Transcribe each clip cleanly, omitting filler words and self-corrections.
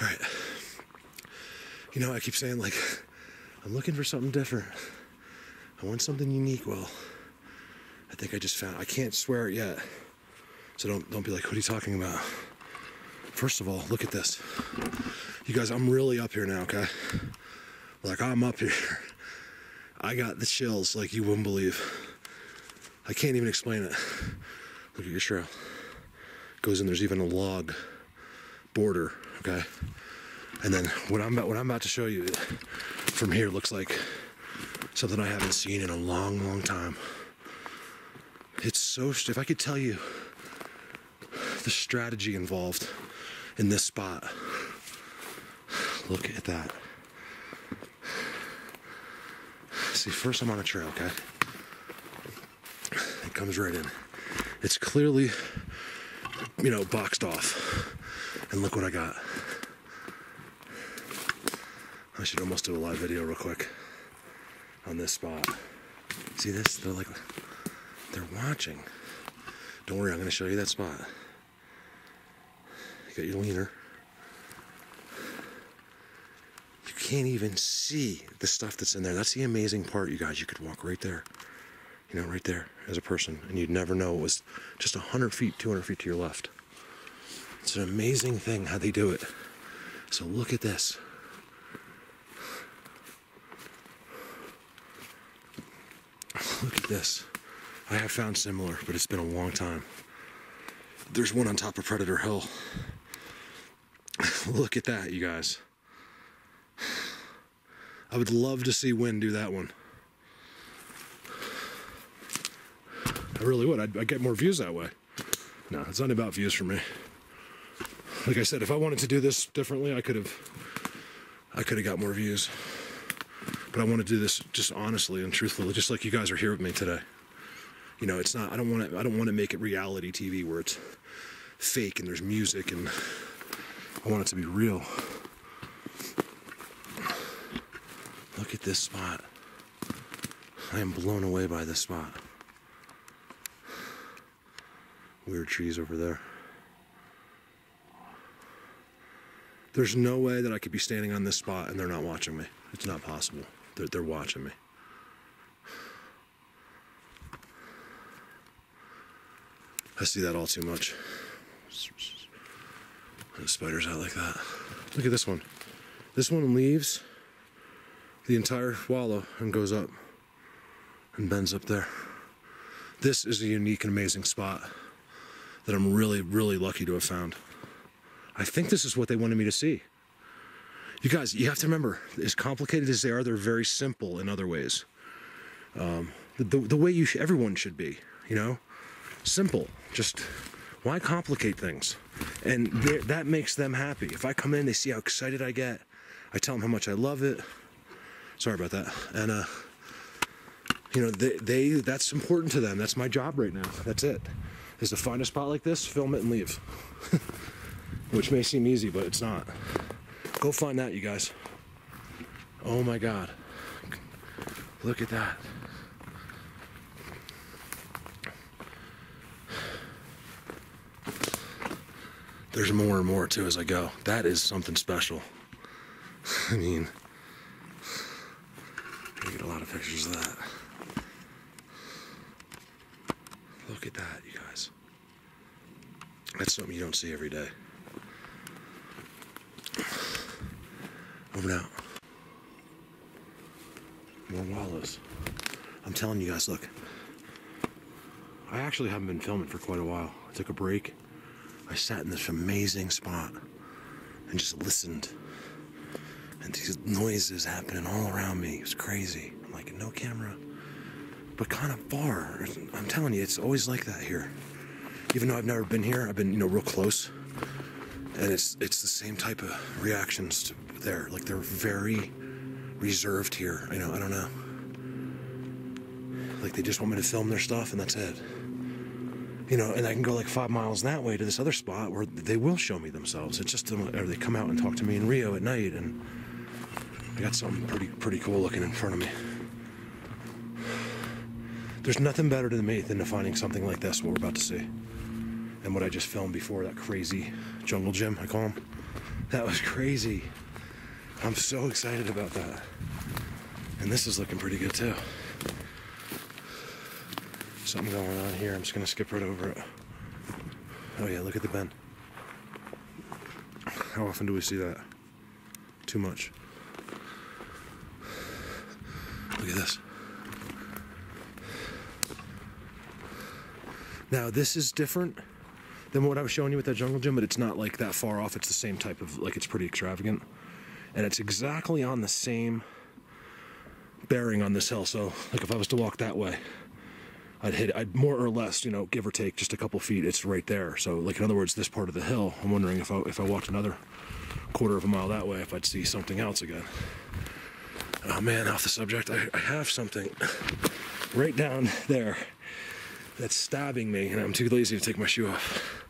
All right. You know, I keep saying, like, I'm looking for something different. I want something unique. Well, I think I just found, I can't swear it yet. So don't be like, what are you talking about? First of all, look at this. You guys, I'm really up here now, okay? Like, I'm up here. I got the chills like you wouldn't believe. I can't even explain it. Look at your trail. Goes in, there's even a log border, okay? And then what I'm about to show you from here looks like something I haven't seen in a long, long time. It's so, if I could tell you the strategy involved in this spot. Look at that. See, first I'm on a trail, okay? It comes right in. It's clearly, you know, boxed off. And look what I got. I should almost do a live video real quick on this spot. See this? They're watching. Don't worry, I'm gonna show you that spot. You got your leaner. You can't even see the stuff that's in there. That's the amazing part, you guys. You could walk right there, you know, right there as a person, and you'd never know it was just 100 feet, 200 feet to your left. It's an amazing thing how they do it. So look at this. Look at this. I have found similar, but it's been a long time. There's one on top of Predator Hill. Look at that, you guys. I would love to see Wynn do that one. I really would. I'd get more views that way. No, it's not about views for me. Like I said, if I wanted to do this differently, I could have got more views. But I want to do this just honestly and truthfully, just like you guys are here with me today. You know, it's not. I don't want to make it reality TV where it's fake and there's music, and I want it to be real. Look at this spot. I am blown away by this spot. Weird trees over there. There's no way that I could be standing on this spot and they're not watching me. It's not possible. They're watching me. I see that all too much. The spider's out like that. Look at this one. This one leaves the entire wallow and goes up and bends up there. This is a unique and amazing spot that I'm really, really lucky to have found. I think this is what they wanted me to see. You guys, you have to remember, as complicated as they are, they're very simple in other ways. The way everyone should be, you know? Simple. Just, why complicate things? And that makes them happy. If I come in, they see how excited I get. I tell them how much I love it. Sorry about that. And, you know, that's important to them. That's my job right now. That's it. Is to find a spot like this, film it, and leave. Which may seem easy, but it's not. Go find that, you guys. Oh my God. Look at that. There's more and more too as I go. That is something special. I mean, I get a lot of pictures of that. Look at that, you guys. That's something you don't see every day. Over now. More wallows. I'm telling you guys, look. I actually haven't been filming for quite a while. I took a break. I sat in this amazing spot and just listened. And these noises happening all around me. It was crazy. I'm like, no camera, but kind of far. I'm telling you, it's always like that here. Even though I've never been here, I've been, you know, real close. And it's the same type of reactions to there. Like, they're very reserved here. You know, I don't know. Like, they just want me to film their stuff and that's it. You know, and I can go like 5 miles that way to this other spot where they will show me themselves. It's just, or they come out and talk to me in Rio at night, and I got something pretty cool looking in front of me. There's nothing better to me than finding something like this, what we're about to see. And what I just filmed before, that crazy jungle gym, I call them. That was crazy. I'm so excited about that. And this is looking pretty good too. Something going on here. I'm just gonna skip right over it. Oh yeah, look at the bend. How often do we see that? Too much. Look at this. Now this is different than what I was showing you with that jungle gym, but it's not like that far off. It's the same type of, like, it's pretty extravagant. And it's exactly on the same bearing on this hill. So like if I was to walk that way, I'd more or less, you know, give or take just a couple feet, it's right there. So like, in other words, this part of the hill, I'm wondering if I walked another quarter of a mile that way, if I'd see something else again. Oh man, off the subject, I have something right down there that's stabbing me, and I'm too lazy to take my shoe off.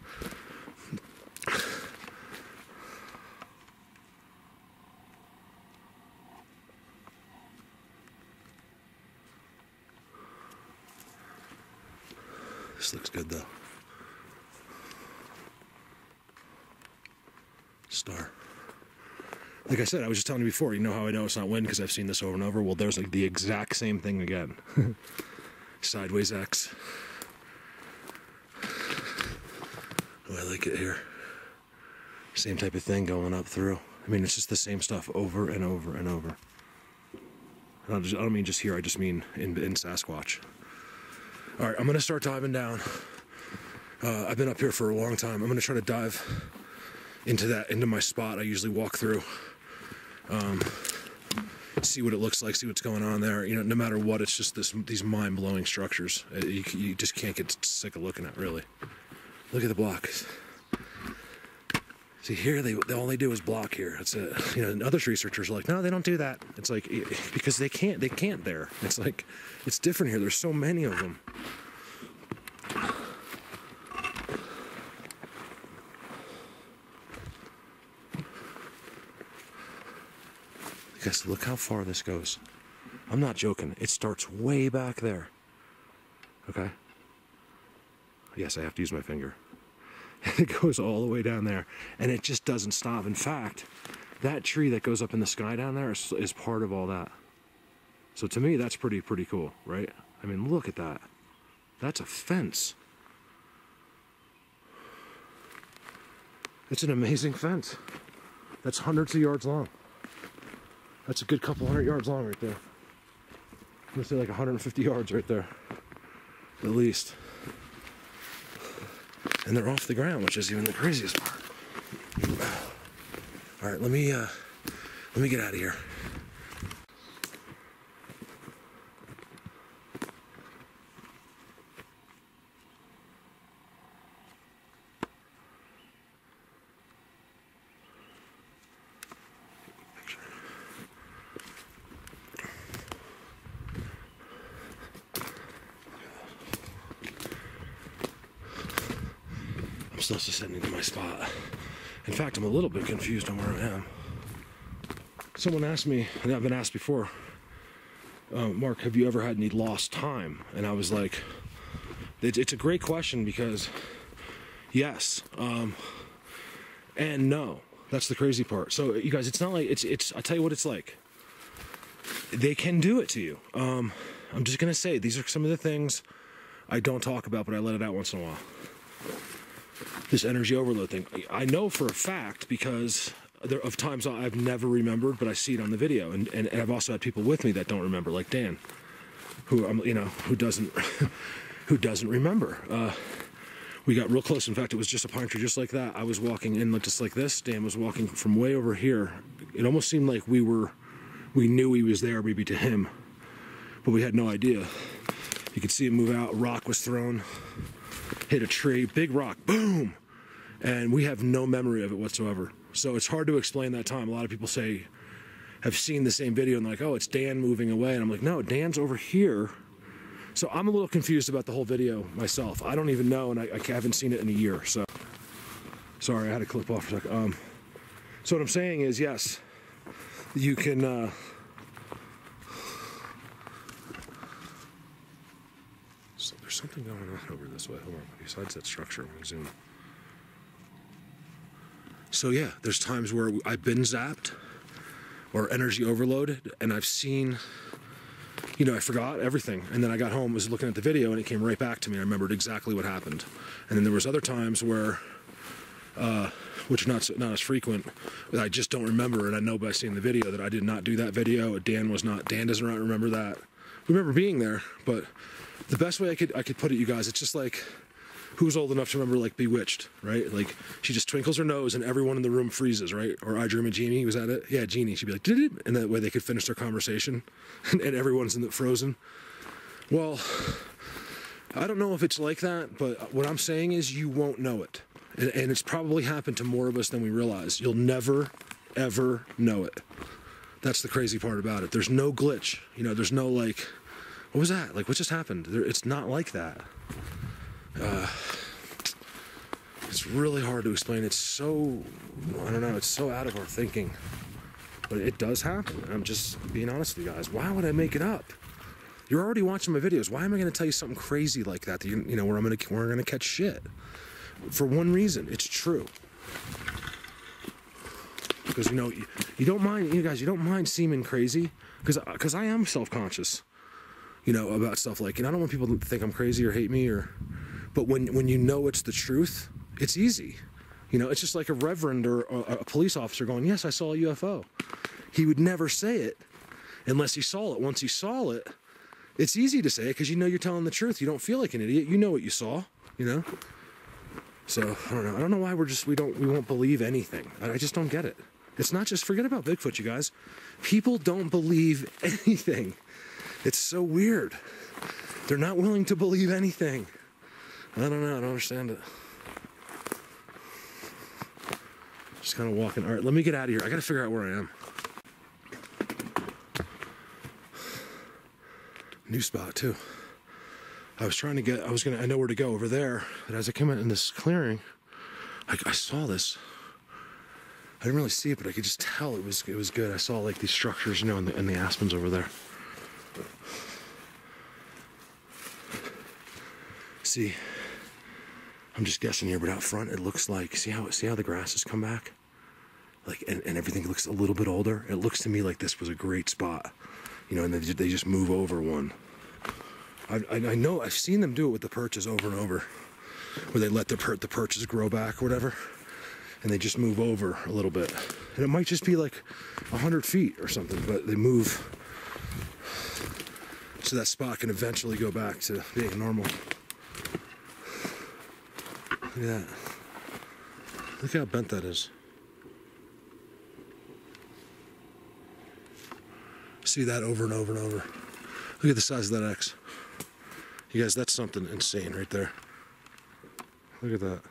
This looks good though. Star. Like I said, I was just telling you before, you know how I know it's not wind because I've seen this over and over? Well, there's like the exact same thing again. Sideways X. Oh, I like it here. Same type of thing going up through. I mean, it's just the same stuff over and over and over. I don't mean just here, I just mean in Sasquatch. All right, I'm gonna start diving down. I've been up here for a long time. I'm gonna try to dive into my spot I usually walk through. See what it looks like, see what's going on there. You know, no matter what, it's just these mind-blowing structures. You just can't get sick of looking at, really. Look at the blocks. See here, all they do is block here. That's it. You know, and other researchers are like, no, they don't do that. It's like, because they can't there. It's like, it's different here. There's so many of them. Guys, look how far this goes. I'm not joking. It starts way back there. Okay? Yes, I have to use my finger. It goes all the way down there, and it just doesn't stop. In fact, that tree that goes up in the sky down there is part of all that. So to me, that's pretty cool, right? I mean, look at that. That's a fence. It's an amazing fence. That's hundreds of yards long. That's a good couple 100 yards long right there. I'm gonna say like 150 yards right there, at least. And they're off the ground, which is even the craziest part. All right, let me get out of here. Still sitting into my spot. In fact, I'm a little bit confused on where I am. Someone asked me, and I've been asked before, Mark, have you ever had any lost time? And I was like, it's a great question because yes, and no. That's the crazy part. So you guys, it's not like, I'll tell you what it's like. They can do it to you. I'm just gonna say, these are some of the things I don't talk about, but I let it out once in a while. This energy overload thing. I know for a fact because of times I've never remembered, but I see it on the video, and I've also had people with me that don't remember, like Dan, who who doesn't remember. We got real close. In fact, it was just a pine tree just like that. I was walking in just like this. Dan was walking from way over here. It almost seemed like we knew he was there, maybe to him, but we had no idea. You could see him move out. A rock was thrown, hit a tree, big rock, boom. And we have no memory of it whatsoever. So it's hard to explain that time. A lot of people have seen the same video and like, oh, it's Dan moving away. And I'm like, no, Dan's over here. So I'm a little confused about the whole video myself. I don't even know, and I haven't seen it in a year. So sorry, I had to clip off for a second. So what I'm saying is, yes, you can. So there's something going on over this way. Hold on. Besides that structure, I'm gonna zoom. So yeah, there's times where I've been zapped or energy overloaded, and I've seen, you know, I forgot everything, and then I got home, was looking at the video, and it came right back to me. I remembered exactly what happened. And then there was other times where, which are not as frequent, that I just don't remember, and I know by seeing the video that I did not do that video. Dan does not remember that. We remember being there, but the best way I could put it, you guys, it's just like, who's old enough to remember, like, Bewitched, right? Like, she just twinkles her nose and everyone in the room freezes, right? Or I Dream of Jeannie, was that it? Yeah, Jeannie. She'd be like, did it? And that way they could finish their conversation, and everyone's frozen. Well, I don't know if it's like that, but what I'm saying is you won't know it. And it's probably happened to more of us than we realize. You'll never, ever know it. That's the crazy part about it. There's no glitch. You know, there's no, like, what was that? Like, what just happened? It's not like that. It's really hard to explain. It's so, I don't know, it's so out of our thinking. But it does happen. I'm just being honest with you guys. Why would I make it up? You're already watching my videos. Why am I going to tell you something crazy like that, you know, where we're going to catch shit? For one reason, it's true. Because, you know, you don't mind, you guys, you don't mind seeming crazy. Because I am self-conscious, you know, about stuff like, and I don't want people to think I'm crazy or hate me, but when you know it's the truth, it's easy. You know, it's just like a reverend or a police officer going, yes, I saw a UFO. He would never say it unless he saw it. Once he saw it, it's easy to say it because you know you're telling the truth. You don't feel like an idiot. You know what you saw, you know? So, I don't know. I don't know why we won't believe anything. I just don't get it. It's not just, forget about Bigfoot, you guys. People don't believe anything. It's so weird. They're not willing to believe anything. I don't know. I don't understand it. Just kind of walking. All right, let me get out of here. I got to figure out where I am. New spot, too. I know where to go over there. But as I came in this clearing, I saw this. I didn't really see it, but I could just tell it was good. I saw like these structures, you know, and the aspens over there. See, I'm just guessing here, but out front it looks like, see how the grass has come back? Like, and everything looks a little bit older. It looks to me like this was a great spot, you know, and they just move over one. I know, I've seen them do it with the perches over and over, where they let the perches grow back or whatever, and they just move over a little bit. And it might just be like 100 feet or something, but they move so that spot can eventually go back to being normal. Look at that. Look how bent that is. See that over and over and over. Look at the size of that X. You guys, that's something insane right there. Look at that.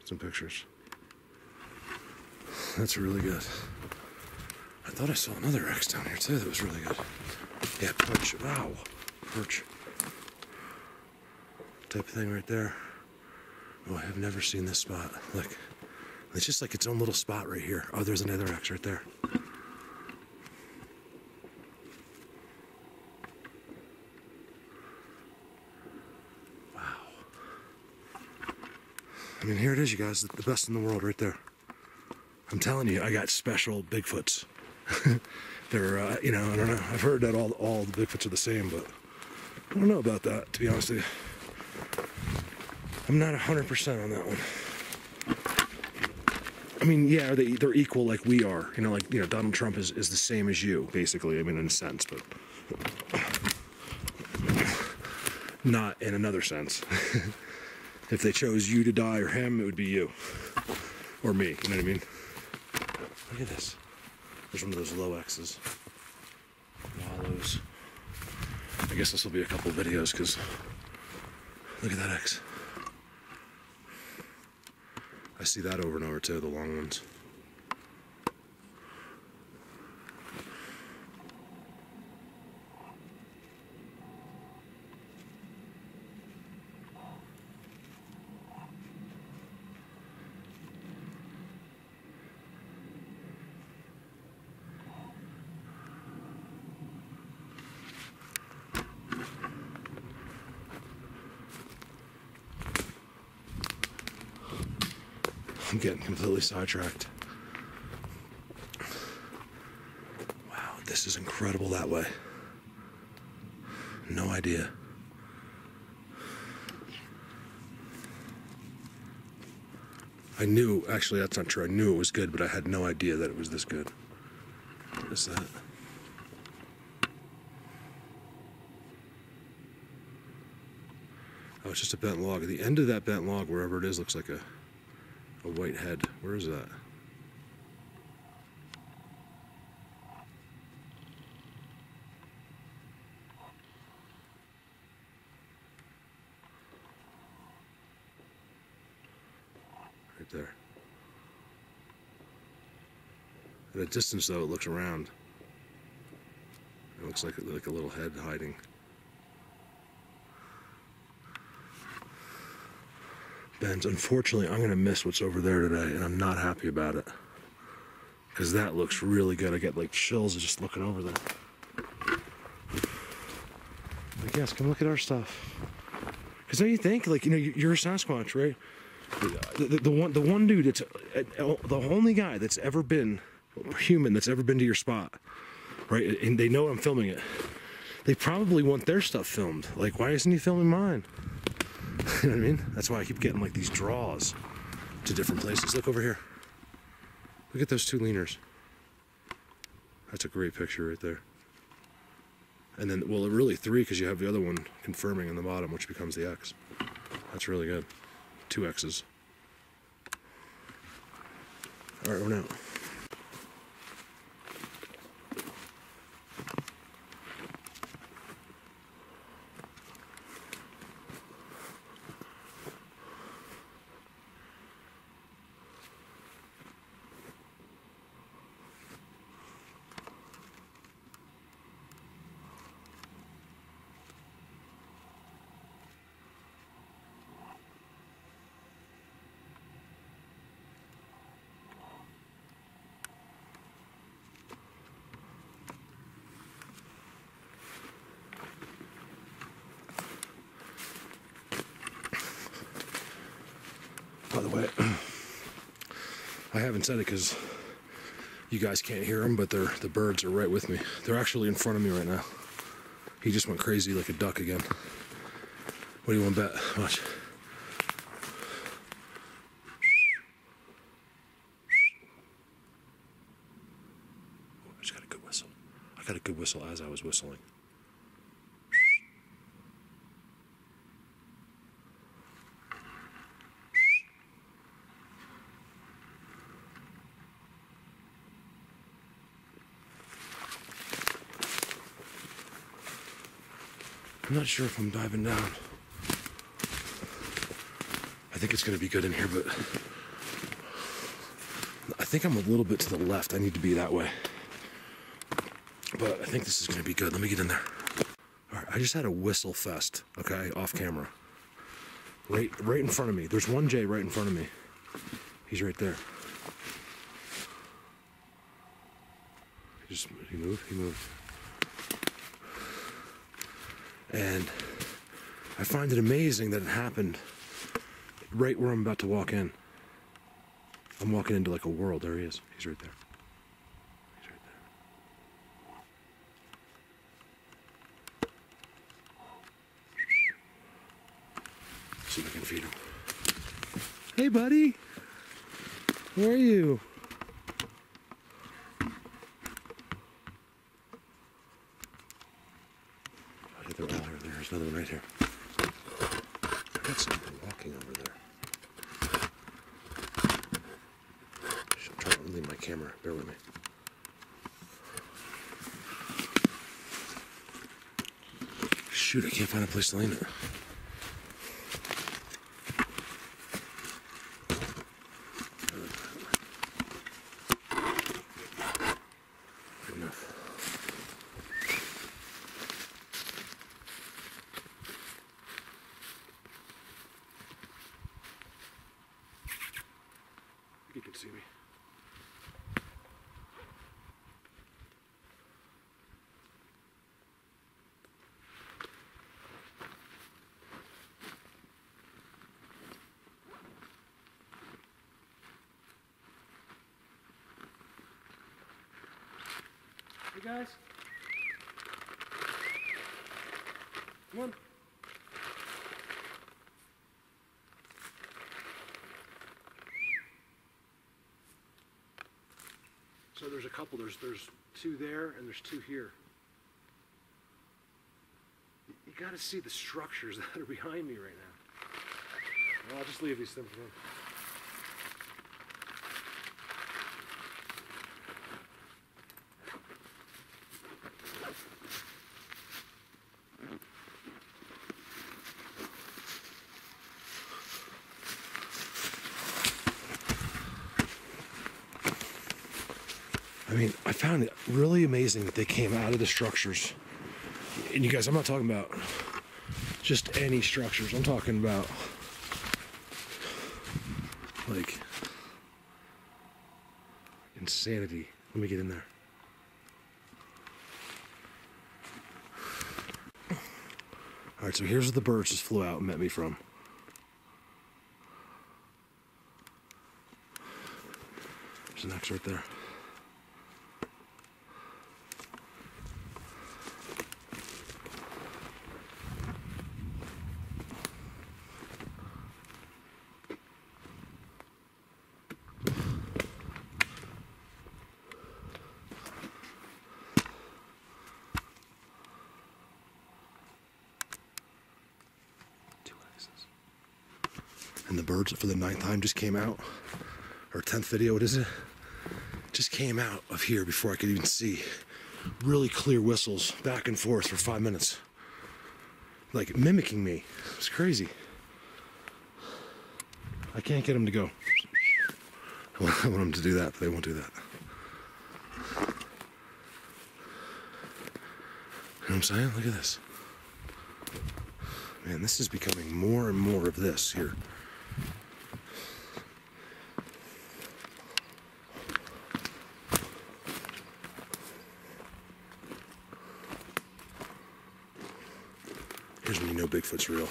Some pictures. That's really good. I thought I saw another X down here too that was really good. Yeah, perch. Wow. Perch. Type of thing right there. Oh, I have never seen this spot. Look. It's just like its own little spot right here. Oh, there's another X right there. I mean, here it is, you guys, the best in the world right there. I'm telling you, I got special Bigfoots. They're, you know, I don't know. I've heard that all the Bigfoots are the same, but I don't know about that, to be honest with you. I'm not 100% on that one. I mean, yeah, they're equal like we are. You know, like, you know, Donald Trump is the same as you, basically. I mean, in a sense, but not in another sense. If they chose you to die or him, it would be you. Or me, you know what I mean? Look at this. There's one of those low X's. Wallows. I guess this will be a couple of videos, because look at that X. I see that over and over too, the long ones. I'm getting completely sidetracked. Wow, this is incredible that way. No idea. I knew, actually that's not true, I knew it was good, but I had no idea that it was this good. What is that? Oh, it's just a bent log. At the end of that bent log, wherever it is, looks like a white head. Where is that? Right there. At a distance, though, it looks around. It looks like a little head hiding. Bends. Unfortunately, I'm going to miss what's over there today, and I'm not happy about it. Because that looks really good. I get like chills just looking over there. Like, yes, come look at our stuff. Because don't you think, like, you know, you're a Sasquatch, right? The one dude that's the only guy that's ever been human that's ever been to your spot, right? And they know I'm filming it. They probably want their stuff filmed. Like, why isn't he filming mine? You know what I mean? That's why I keep getting like these draws to different places. Look over here. Look at those two leaners. That's a great picture right there. And then, well, really three, because you have the other one confirming on the bottom, which becomes the X. That's really good. 2 X's. All right, we're out. By the way, I haven't said it because you guys can't hear them, but the birds are right with me. They're actually in front of me right now. He just went crazy like a duck again. What do you want to bet? Watch. I just got a good whistle. I got a good whistle as I was whistling. I'm not sure if I'm diving down. I think it's going to be good in here, but I think I'm a little bit to the left. I need to be that way. But I think this is going to be good. Let me get in there. All right, I just had a whistle fest, okay, off camera. Right in front of me. There's one J right in front of me. He's right there. He moved. And I find it amazing that it happened right where I'm about to walk in. I'm walking into like a world. There he is. He's right there. He's right there. See if I can feed him. Hey, buddy. Where are you? There's another one right here. I got something walking over there. I'm trying to leave my camera. Bear with me. Shoot, I can't find a place to lean it. Good enough. You can see me. Hey guys. Come on. So there's a couple, there's two there and there's two here. You gotta see the structures that are behind me right now. Well, I'll just leave these things in. I mean, I found it really amazing that they came out of the structures. And you guys, I'm not talking about just any structures. I'm talking about like insanity. Let me get in there. All right, so here's where the birds just flew out and met me from. There's an X right there. And the birds for the 9th time just came out, or 10th video, what is it? Just came out of here before I could even see. Really clear whistles back and forth for 5 minutes. Like mimicking me. It's crazy. I can't get them to go. I want them to do that, but they won't do that. You know what I'm saying? Look at this. Man, this is becoming more and more of this here. Here's when you know Bigfoot's real.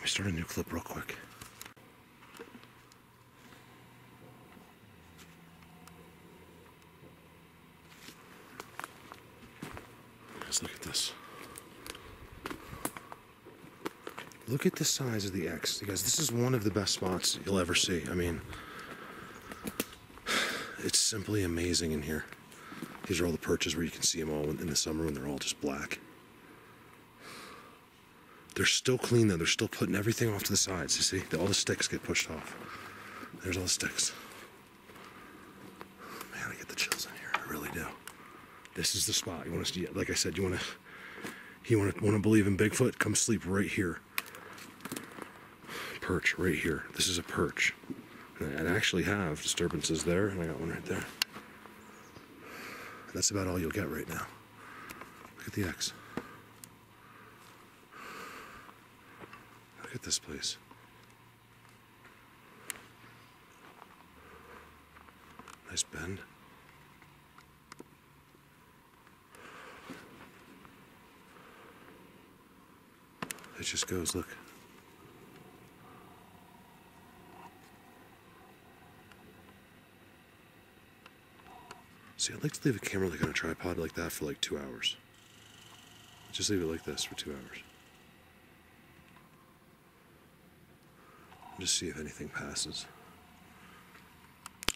Start a new clip real quick. Guys, look at this. Look at the size of the X. You guys, this is one of the best spots you'll ever see. I mean, it's simply amazing in here. These are all the perches where you can see them all in the summer when they're all just black. They're still clean though. They're still putting everything off to the sides. You see, all the sticks get pushed off. There's all the sticks. Man, I get the chills in here. I really do. This is the spot you want to see. Like I said, you want to believe in Bigfoot? Come sleep right here. Perch right here. This is a perch. And I actually have disturbances there, and I got one right there. That's about all you'll get right now. Look at the X. Look at this place. Nice bend. It just goes, look. See, I'd like to leave a camera like on a tripod like that for like 2 hours. Just leave it like this for 2 hours. Just see if anything passes.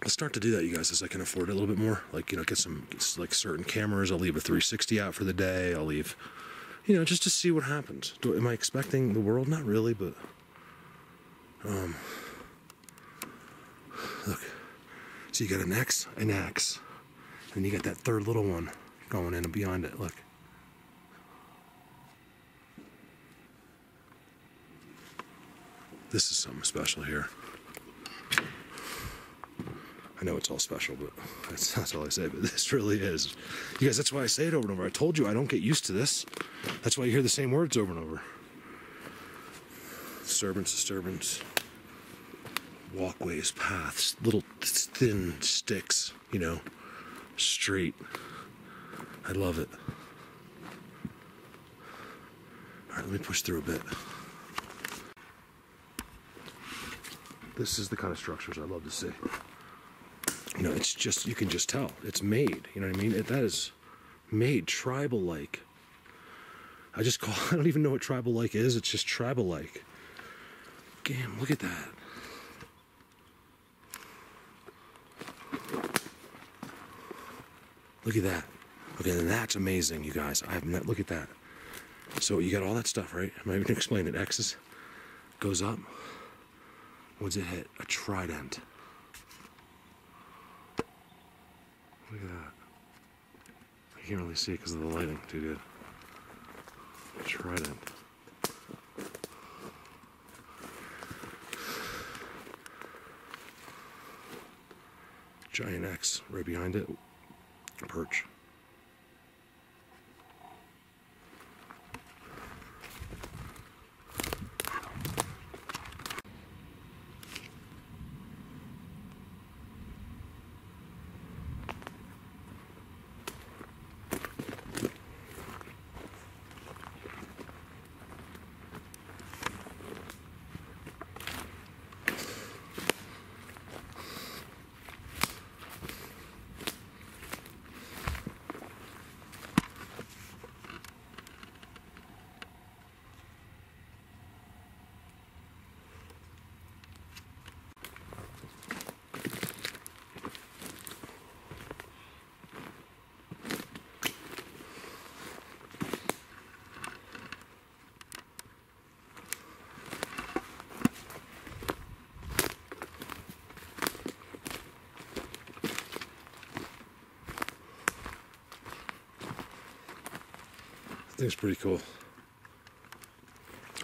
I'll start to do that, you guys, as I can afford it a little bit more. Like, you know, get some, like, certain cameras. I'll leave a 360 out for the day. I'll leave, you know, just to see what happens. Am I expecting the world? Not really, but, look. So you got an X, and you got that third little one going in and beyond it, look. This is something special here. I know it's all special, but that's all I say, but this really is. You guys, that's why I say it over and over. I told you I don't get used to this. That's why you hear the same words over and over. Disturbance. Walkways, paths, little thin sticks, you know, straight. I love it. All right, let me push through a bit. This is the kind of structures I love to see. You know, it's just, you can just tell. It's made, you know what I mean? That is made tribal-like. I don't even know what tribal-like is. It's just tribal-like. Damn, look at that. Look at that. Okay, then that's amazing, you guys. Look at that. So you got all that stuff, right? I'm not even gonna explain it. X's goes up. What's it hit? A trident. Look at that. I can't really see it because of the lighting. Too good. A trident. Giant X right behind it. A perch. I think it's pretty cool.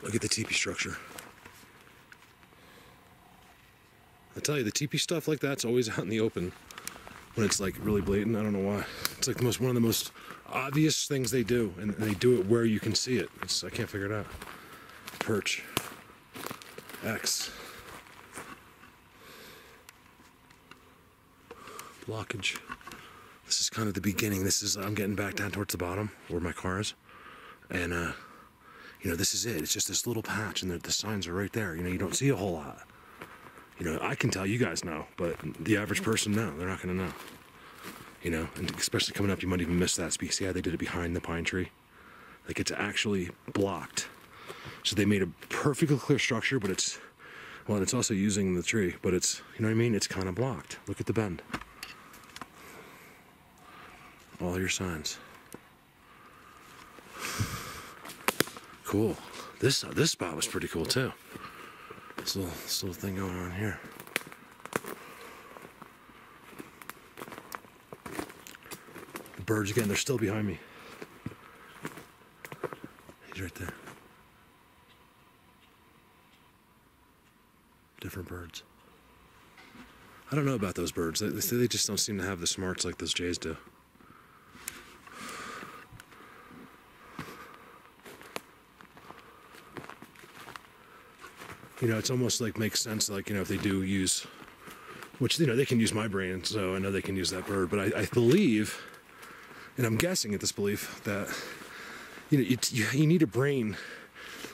Look at the teepee structure. I tell you, the teepee stuff like that's always out in the open when it's like really blatant. I don't know why. It's like one of the most obvious things they do, and they do it where you can see it. I can't figure it out. Perch. X. Blockage. This is kind of the beginning. I'm getting back down towards the bottom where my car is. And, you know, this is it. It's just this little patch, and the signs are right there. You know, you don't see a whole lot. You know, I can tell, you guys know, but the average person, no, they're not going to know. You know, and especially coming up, you might even miss that. See how they did it behind the pine tree? Like, it's actually blocked. So they made a perfectly clear structure, but it's also using the tree, but it's, you know what I mean? It's kind of blocked. Look at the bend. All your signs. Cool. This spot was pretty cool too. This little thing going on here. The birds again, they're still behind me. He's right there. Different birds. I don't know about those birds. They just don't seem to have the smarts like those jays do. You know, it's almost like makes sense, like, you know, if they do use, which, you know, they can use my brain, so I know they can use that bird, but I believe, and I'm guessing at this belief, that, you know, you need a brain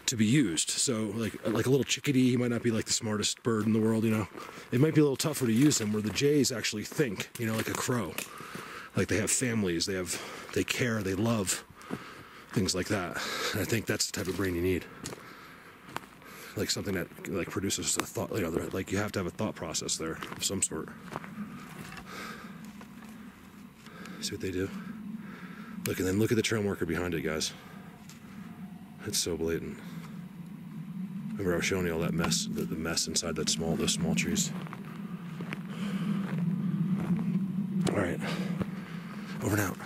to be used. So, like a little chickadee, he might not be like the smartest bird in the world, you know. It might be a little tougher to use him, where the jays actually think, you know, like a crow. Like, they have families, they care, they love, things like that. And I think that's the type of brain you need. Like something that like produces a thought, you know, like you have to have a thought process there of some sort. See what they do? Look, and then look at the trail marker behind it, guys. It's so blatant. Remember I was showing you all that mess, the mess inside those small trees. All right, over and out.